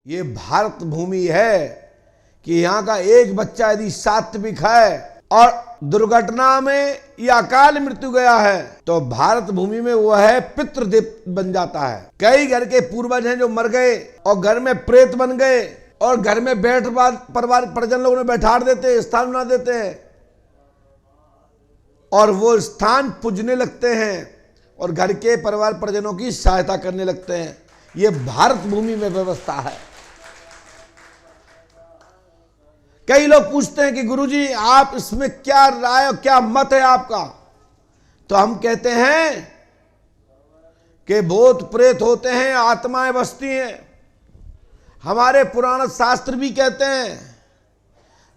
ये भारत भूमि है कि यहाँ का एक बच्चा यदि सात्विक है और दुर्घटना में या अकाल मृत्यु गया है तो भारत भूमि में वो है पितृदेव बन जाता है। कई घर के पूर्वज हैं जो मर गए और घर में प्रेत बन गए और घर में बैठ परिवार परिजन लोगों ने बैठा देते, स्थान बना देते हैं और वो स्थान पूजने लगते हैं और घर के परिवार परिजनों की सहायता करने लगते हैं। ये भारत भूमि में व्यवस्था है। कई लोग पूछते हैं कि गुरुजी आप इसमें क्या राय, क्या मत है आपका? तो हम कहते हैं कि भूत प्रेत होते हैं, आत्माएं बसती हैं। हमारे पुराण शास्त्र भी कहते हैं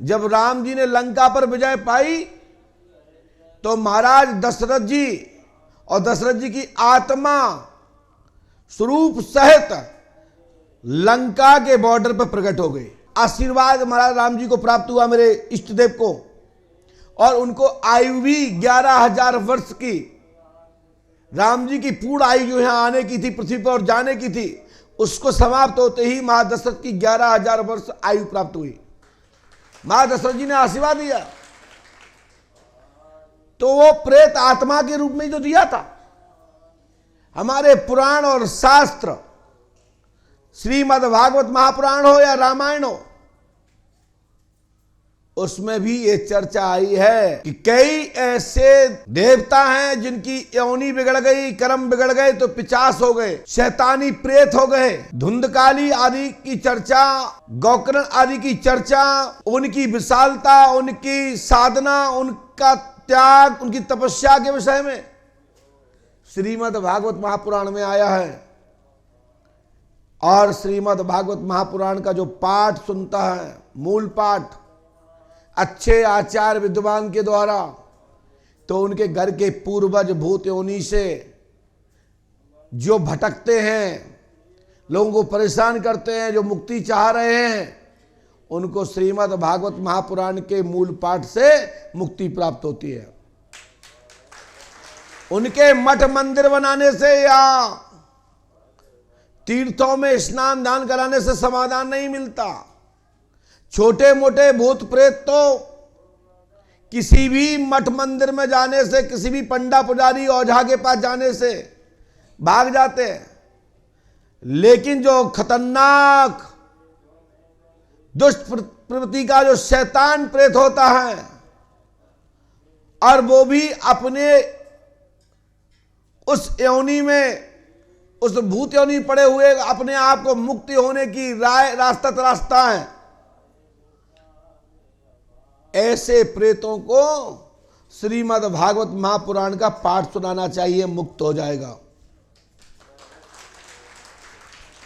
जब राम जी ने लंका पर विजय पाई तो महाराज दशरथ जी और दशरथ जी की आत्मा स्वरूप सहित लंका के बॉर्डर पर प्रकट हो गई। आशीर्वाद महाराज राम जी को प्राप्त हुआ, मेरे इष्ट देव को, और उनको आयु भी 11,000 वर्ष की, राम जी की पूर्ण आयु जो यहां आने की थी, पृथ्वी पर और जाने की थी, उसको समाप्त होते ही महादशरथ की 11,000 वर्ष आयु प्राप्त हुई। महादशरथ जी ने आशीर्वाद दिया तो वो प्रेत आत्मा के रूप में जो दिया था। हमारे पुराण और शास्त्र, श्रीमद् भागवत महापुराण हो या रामायण हो, उसमें भी ये चर्चा आई है कि कई ऐसे देवता हैं जिनकी योनि बिगड़ गई, कर्म बिगड़ गए तो पिचास हो गए, शैतानी प्रेत हो गए। धुंधकाली आदि की चर्चा, गौकर्ण आदि की चर्चा, उनकी विशालता, उनकी साधना, उनका त्याग, उनकी तपस्या के विषय में श्रीमद् भागवत महापुराण में आया है। और श्रीमद् भागवत महापुराण का जो पाठ सुनता है, मूल पाठ अच्छे आचार्य विद्वान के द्वारा, तो उनके घर के पूर्वज भूत योनि से जो भटकते हैं, लोगों को परेशान करते हैं, जो मुक्ति चाह रहे हैं, उनको श्रीमद् भागवत महापुराण के मूल पाठ से मुक्ति प्राप्त होती है। उनके मठ मंदिर बनाने से या तीर्थों में स्नान दान कराने से समाधान नहीं मिलता। छोटे मोटे भूत प्रेत तो किसी भी मठ मंदिर में जाने से, किसी भी पंडा पुजारी ओझा के पास जाने से भाग जाते हैं, लेकिन जो खतरनाक दुष्ट प्रवृत्ति का जो शैतान प्रेत होता है, और वो भी अपने उस योनि में, उस भूत योनि पड़े हुए अपने आप को मुक्ति होने की रास्ता तलाशता है, ऐसे प्रेतों को श्रीमद् भागवत महापुराण का पाठ सुनाना चाहिए, मुक्त हो जाएगा।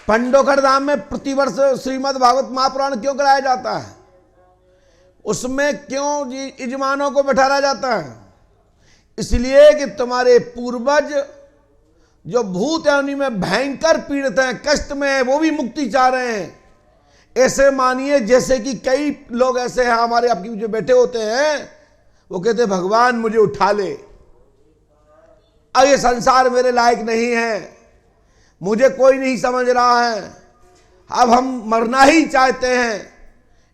पंडोखर धाम में प्रतिवर्ष श्रीमद् भागवत महापुराण क्यों कराया जाता है? उसमें क्यों यजमानों को बैठाया जाता है? इसलिए कि तुम्हारे पूर्वज जो भूत योनि में भयंकर पीड़ित हैं, कष्ट में हैं, वो भी मुक्ति चाह रहे हैं। ऐसे मानिए जैसे कि कई लोग ऐसे हैं हमारे आपके जो बैठे होते हैं, वो कहते हैं भगवान मुझे उठा ले, अब ये संसार मेरे लायक नहीं है, मुझे कोई नहीं समझ रहा है, अब हम मरना ही चाहते हैं।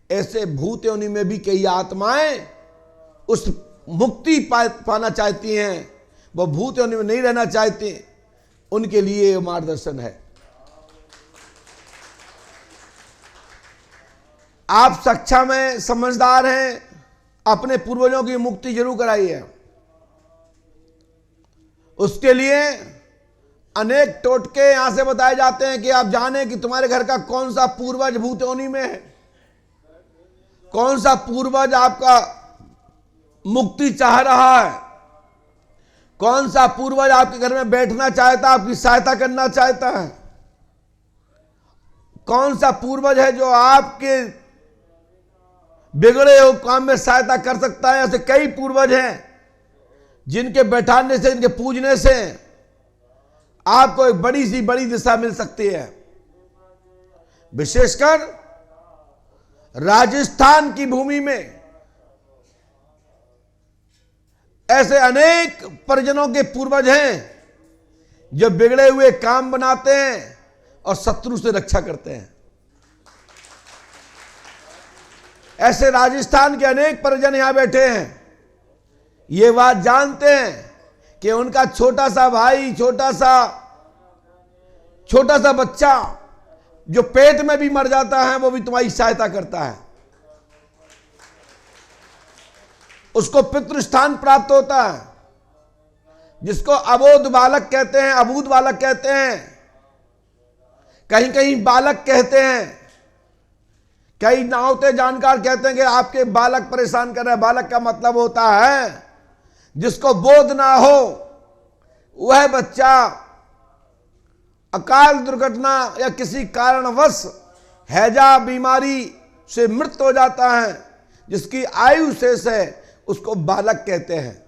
ऐसे भूत योनि में भी कई आत्माएं उस मुक्ति पाना चाहती हैं, वो भूत योनि में नहीं रहना चाहती, उनके लिए मार्गदर्शन है। आप सक्षम हैं, समझदार हैं, अपने पूर्वजों की मुक्ति जरूर कराइए। उसके लिए अनेक टोटके यहां से बताए जाते हैं कि आप जाने कि तुम्हारे घर का कौन सा पूर्वज भूत योनि में है, कौन सा पूर्वज आपका मुक्ति चाह रहा है, कौन सा पूर्वज आपके घर में बैठना चाहता, आपकी सहायता करना चाहता है, कौन सा पूर्वज है जो आपके बिगड़े हुए काम में सहायता कर सकता है। ऐसे कई पूर्वज हैं जिनके बैठाने से, इनके पूजने से आपको एक बड़ी सी बड़ी दिशा मिल सकती है। विशेषकर राजस्थान की भूमि में ऐसे अनेक परिजनों के पूर्वज हैं जो बिगड़े हुए काम बनाते हैं और शत्रु से रक्षा करते हैं। ऐसे राजस्थान के अनेक परिजन यहां बैठे हैं, ये बात जानते हैं कि उनका छोटा सा भाई, छोटा सा बच्चा जो पेट में भी मर जाता है, वो भी तुम्हारी सहायता करता है, उसको पितृ स्थान प्राप्त होता है, जिसको अबोध बालक कहते हैं, अबूध बालक कहते हैं, कहीं कहीं बालक कहते हैं, कई नावते जानकार कहते हैं कि आपके बालक परेशान कर रहे हैं। बालक का मतलब होता है जिसको बोध ना हो, वह बच्चा अकाल दुर्घटना या किसी कारणवश हैजा बीमारी से मृत हो जाता है, जिसकी आयु शेष है, उसको बालक कहते हैं।